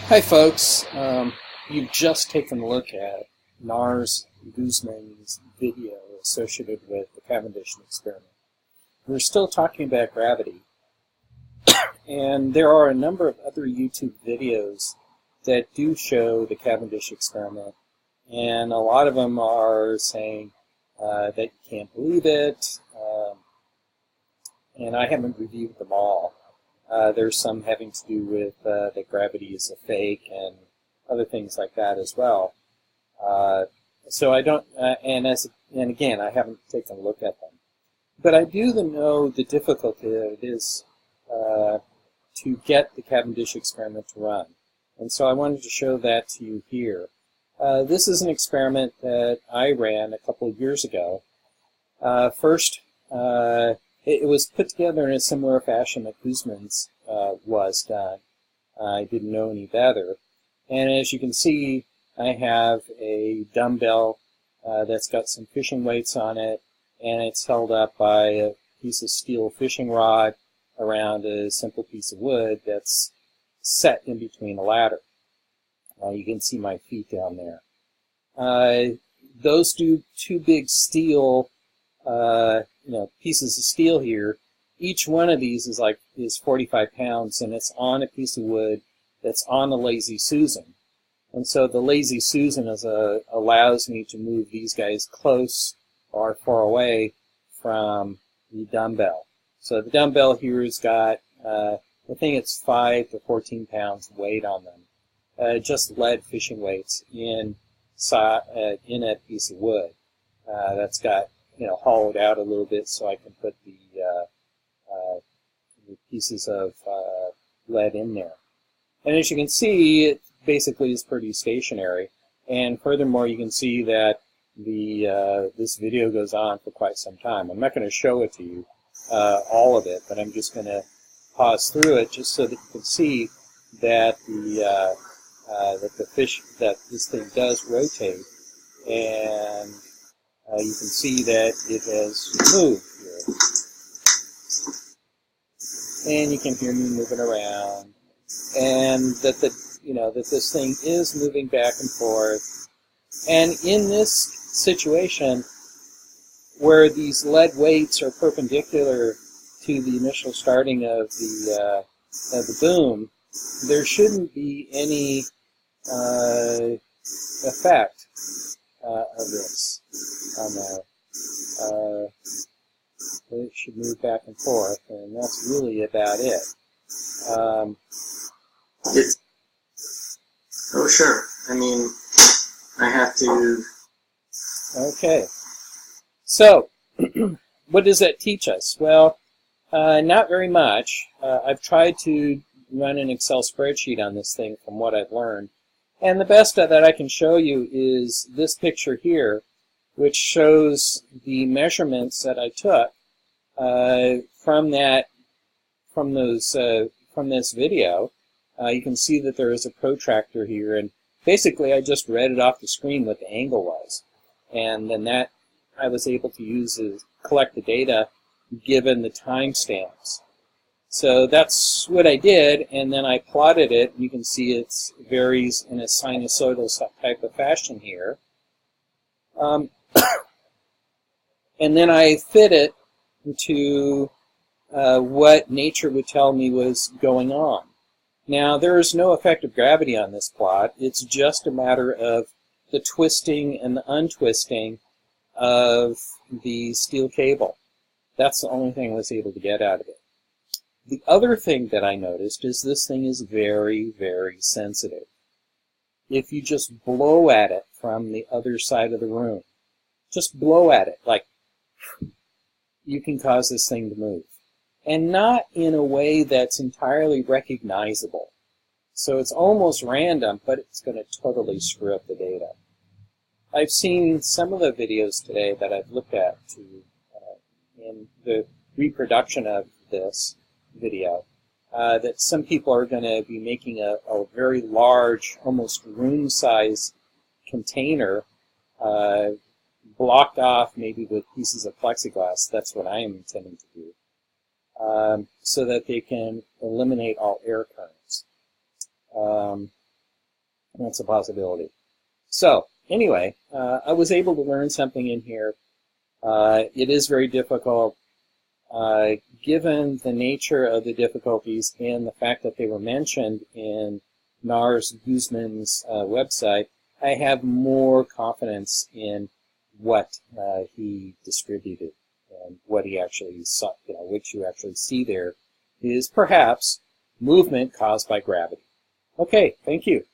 Hi folks, you've just taken a look at Lars Guzman's video associated with the Cavendish experiment. We're still talking about gravity, and there are a number of other YouTube videos that do show the Cavendish experiment, and a lot of them are saying that you can't believe it, and I haven't reviewed them all. There's some having to do with that gravity is a fake and other things like that as well. So I don't, and again, I haven't taken a look at them. But I do know the difficulty that it is to get the Cavendish experiment to run. And so I wanted to show that to you here. This is an experiment that I ran a couple of years ago. First, it was put together in a similar fashion that Guzman's was done. I didn't know any better. And as you can see, I have a dumbbell that's got some fishing weights on it, and it's held up by a piece of steel fishing rod around a simple piece of wood that's set in between a ladder. You can see my feet down there. Those two big steel pieces of steel here. Each one of these is 45 pounds, and it's on a piece of wood that's on a Lazy Susan. And so the Lazy Susan allows me to move these guys close or far away from the dumbbell. So the dumbbell here has got, I think it's 5 to 14 pounds weight on them. Just lead fishing weights in a piece of wood. That's got hollowed out a little bit so I can put the pieces of lead in there. And as you can see, it basically is pretty stationary. And furthermore, you can see that this video goes on for quite some time. I'm not going to show it to you, all of it, but I'm just going to pause through it just so that you can see that that this thing does rotate, and you can see that it has moved here. And you can hear me moving around, and that that this thing is moving back and forth. And in this situation, where these lead weights are perpendicular to the initial starting of the boom, there shouldn't be any effect of this on there. It should move back and forth, and that's really about it. Oh, sure. I mean, I have to... Okay. So, what does that teach us? Well, not very much. I've tried to run an Excel spreadsheet on this thing from what I've learned. And the best that I can show you is this picture here, which shows the measurements that I took from this video. You can see that there is a protractor here, and basically I just read it off the screen what the angle was, and then that I was able to use to collect the data given the timestamps. So that's what I did, and then I plotted it. You can see it varies in a sinusoidal type of fashion here. And then I fit it into what nature would tell me was going on. Now, there is no effect of gravity on this plot. It's just a matter of the twisting and the untwisting of the steel cable. That's the only thing I was able to get out of it. The other thing that I noticed is this thing is very, very sensitive. If you just blow at it from the other side of the room, just blow at it, like, you can cause this thing to move. And not in a way that's entirely recognizable. So it's almost random, but it's going to totally screw up the data. I've seen some of the videos today that I've looked at in the reproduction of this video, that some people are going to be making a very large, almost room-size container blocked off maybe with pieces of plexiglass. That's what I am intending to do. So that they can eliminate all air currents. That's a possibility. So, anyway, I was able to learn something in here. It is very difficult. Given the nature of the difficulties and the fact that they were mentioned in Lars Guzman's website, I have more confidence in what he distributed and what he actually saw, what you actually see there is perhaps movement caused by gravity. Okay, thank you.